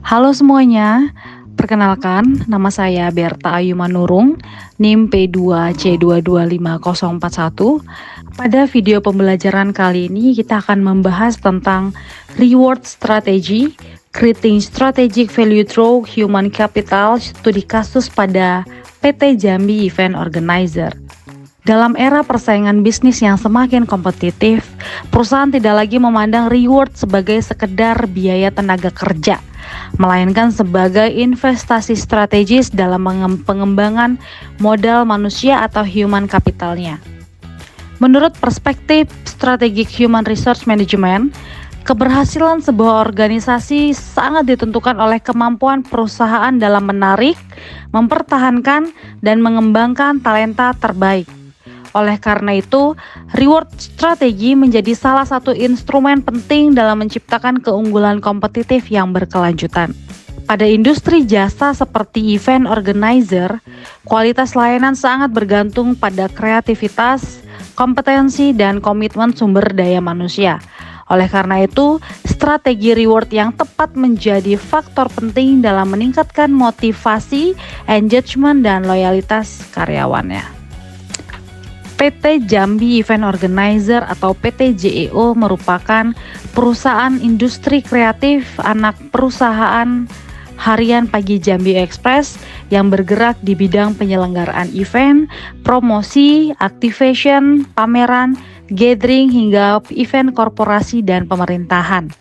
Halo semuanya, perkenalkan nama saya Berta Ayu Manurung, NIM P2C225041. Pada video pembelajaran kali ini kita akan membahas tentang reward strategy, creating strategic value through human capital, studi kasus pada PT Jambi Event Organizer. Dalam era persaingan bisnis yang semakin kompetitif, perusahaan tidak lagi memandang reward sebagai sekedar biaya tenaga kerja, melainkan sebagai investasi strategis dalam pengembangan modal manusia atau human capitalnya. Menurut perspektif Strategic Human Resource Management, keberhasilan sebuah organisasi sangat ditentukan oleh kemampuan perusahaan dalam menarik, mempertahankan, dan mengembangkan talenta terbaik. Oleh karena itu, reward strategi menjadi salah satu instrumen penting dalam menciptakan keunggulan kompetitif yang berkelanjutan. Pada industri jasa seperti event organizer, kualitas layanan sangat bergantung pada kreativitas, kompetensi, dan komitmen sumber daya manusia. Oleh karena itu, strategi reward yang tepat menjadi faktor penting dalam meningkatkan motivasi, engagement, dan loyalitas karyawannya. PT Jambi Event Organizer atau PT JEO merupakan perusahaan industri kreatif anak perusahaan harian Pagi Jambi Express yang bergerak di bidang penyelenggaraan event, promosi, activation, pameran, gathering, hingga event korporasi dan pemerintahan.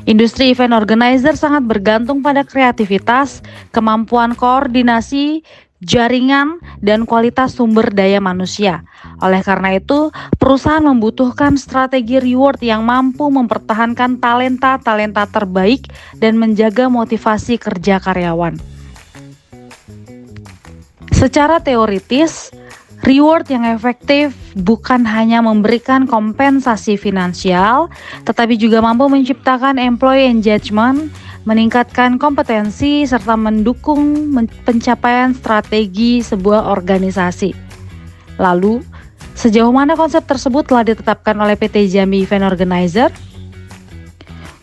Industri event organizer sangat bergantung pada kreativitas, kemampuan koordinasi, jaringan, dan kualitas sumber daya manusia. Oleh karena itu, perusahaan membutuhkan strategi reward yang mampu mempertahankan talenta-talenta terbaik dan menjaga motivasi kerja karyawan. Secara teoritis, reward yang efektif bukan hanya memberikan kompensasi finansial, tetapi juga mampu menciptakan employee engagement, meningkatkan kompetensi, serta mendukung pencapaian strategi sebuah organisasi. Lalu, sejauh mana konsep tersebut telah ditetapkan oleh PT Jambi Event Organizer?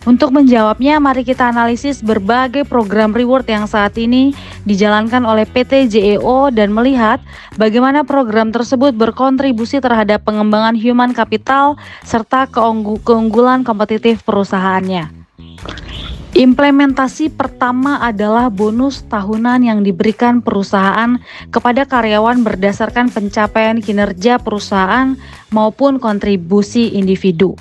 Untuk menjawabnya, mari kita analisis berbagai program reward yang saat ini dijalankan oleh PT JEO dan melihat bagaimana program tersebut berkontribusi terhadap pengembangan human capital serta keunggulan kompetitif perusahaannya. Implementasi pertama adalah bonus tahunan yang diberikan perusahaan kepada karyawan berdasarkan pencapaian kinerja perusahaan maupun kontribusi individu.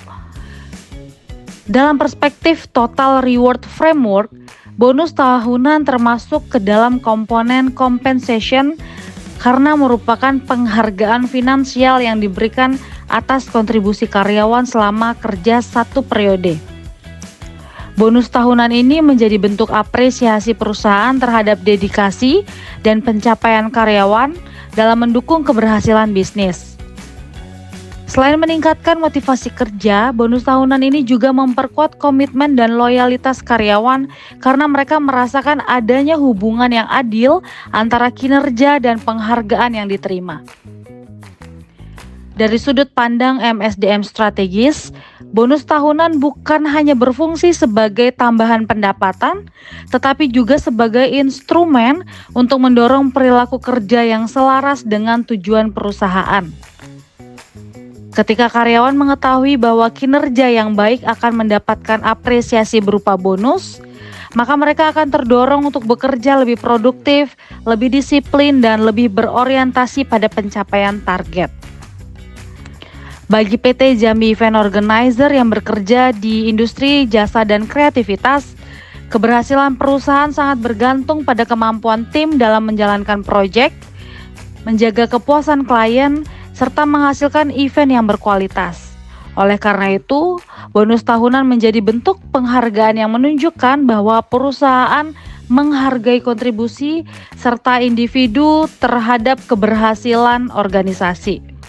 Dalam perspektif Total Reward Framework, bonus tahunan termasuk ke dalam komponen compensation karena merupakan penghargaan finansial yang diberikan atas kontribusi karyawan selama kerja satu periode. Bonus tahunan ini menjadi bentuk apresiasi perusahaan terhadap dedikasi dan pencapaian karyawan dalam mendukung keberhasilan bisnis. Selain meningkatkan motivasi kerja, bonus tahunan ini juga memperkuat komitmen dan loyalitas karyawan karena mereka merasakan adanya hubungan yang adil antara kinerja dan penghargaan yang diterima. Dari sudut pandang MSDM strategis, bonus tahunan bukan hanya berfungsi sebagai tambahan pendapatan, tetapi juga sebagai instrumen untuk mendorong perilaku kerja yang selaras dengan tujuan perusahaan. Ketika karyawan mengetahui bahwa kinerja yang baik akan mendapatkan apresiasi berupa bonus, maka mereka akan terdorong untuk bekerja lebih produktif, lebih disiplin, dan lebih berorientasi pada pencapaian target. Bagi PT Jambi Event Organizer yang bekerja di industri jasa dan kreativitas, keberhasilan perusahaan sangat bergantung pada kemampuan tim dalam menjalankan proyek, menjaga kepuasan klien, serta menghasilkan event yang berkualitas. Oleh karena itu, bonus tahunan menjadi bentuk penghargaan yang menunjukkan bahwa perusahaan menghargai kontribusi serta individu terhadap keberhasilan organisasi.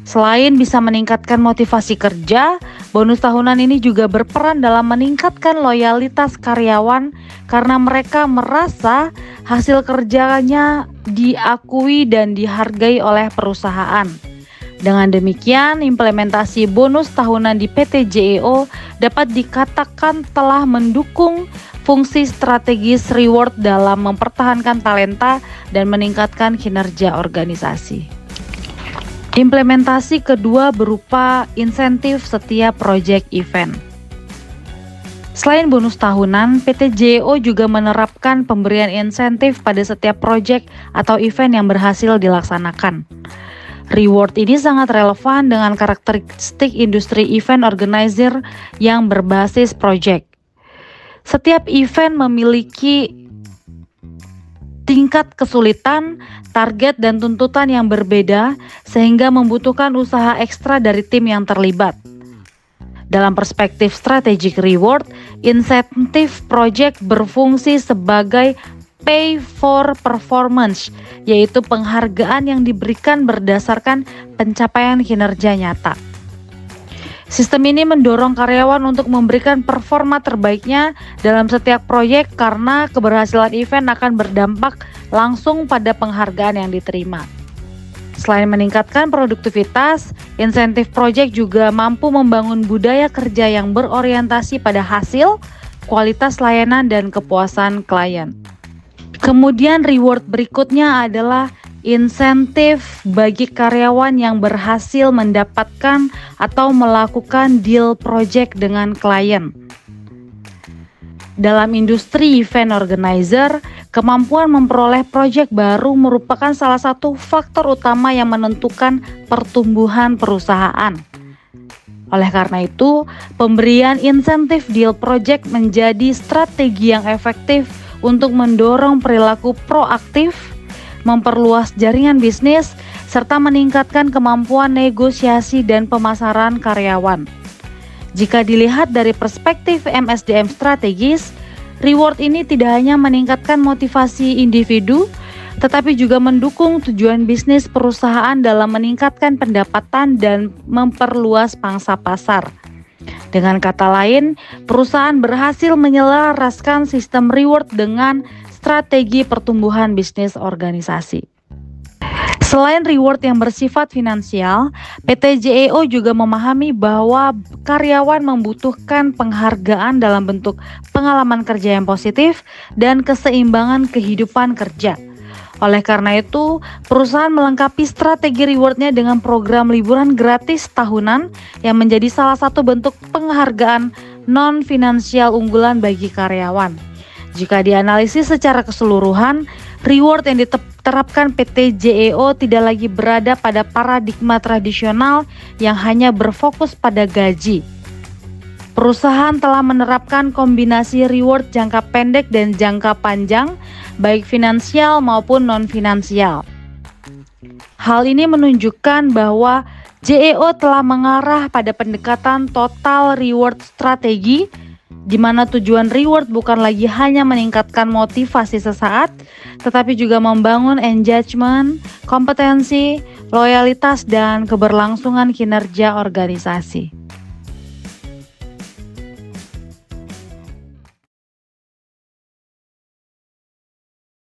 Selain bisa meningkatkan motivasi kerja, bonus tahunan ini juga berperan dalam meningkatkan loyalitas karyawan karena mereka merasa hasil kerjanya diakui dan dihargai oleh perusahaan. Dengan demikian, implementasi bonus tahunan di PT JEO dapat dikatakan telah mendukung fungsi strategis reward dalam mempertahankan talenta dan meningkatkan kinerja organisasi. Implementasi kedua berupa insentif setiap proyek event. Selain bonus tahunan, PT JEO juga menerapkan pemberian insentif pada setiap proyek atau event yang berhasil dilaksanakan. Reward ini sangat relevan dengan karakteristik industri event organizer yang berbasis proyek. Setiap event memiliki tingkat kesulitan, target, dan tuntutan yang berbeda sehingga membutuhkan usaha ekstra dari tim yang terlibat. Dalam perspektif strategic reward, insentif proyek berfungsi sebagai pay for performance, yaitu penghargaan yang diberikan berdasarkan pencapaian kinerja nyata. Sistem ini mendorong karyawan untuk memberikan performa terbaiknya dalam setiap proyek karena keberhasilan event akan berdampak langsung pada penghargaan yang diterima. Selain meningkatkan produktivitas, insentif proyek juga mampu membangun budaya kerja yang berorientasi pada hasil, kualitas layanan, dan kepuasan klien. Kemudian reward berikutnya adalah insentif bagi karyawan yang berhasil mendapatkan atau melakukan deal project dengan klien. Dalam industri event organizer, kemampuan memperoleh proyek baru merupakan salah satu faktor utama yang menentukan pertumbuhan perusahaan. Oleh karena itu, pemberian insentif deal project menjadi strategi yang efektif untuk mendorong perilaku proaktif, memperluas jaringan bisnis, serta meningkatkan kemampuan negosiasi dan pemasaran karyawan. Jika dilihat dari perspektif MSDM strategis, reward ini tidak hanya meningkatkan motivasi individu, tetapi juga mendukung tujuan bisnis perusahaan dalam meningkatkan pendapatan dan memperluas pangsa pasar. Dengan kata lain, perusahaan berhasil menyelaraskan sistem reward dengan strategi pertumbuhan bisnis organisasi. Selain reward yang bersifat finansial, PT JEO juga memahami bahwa karyawan membutuhkan penghargaan dalam bentuk pengalaman kerja yang positif dan keseimbangan kehidupan kerja. Oleh karena itu, perusahaan melengkapi strategi rewardnya dengan program liburan gratis tahunan yang menjadi salah satu bentuk penghargaan non-finansial unggulan bagi karyawan. Jika dianalisis secara keseluruhan, reward yang diterapkan PT JEO tidak lagi berada pada paradigma tradisional yang hanya berfokus pada gaji. Perusahaan telah menerapkan kombinasi reward jangka pendek dan jangka panjang, baik finansial maupun non-finansial. Hal ini menunjukkan bahwa JEO telah mengarah pada pendekatan total reward strategi, di mana tujuan reward bukan lagi hanya meningkatkan motivasi sesaat, tetapi juga membangun engagement, kompetensi, loyalitas, dan keberlangsungan kinerja organisasi.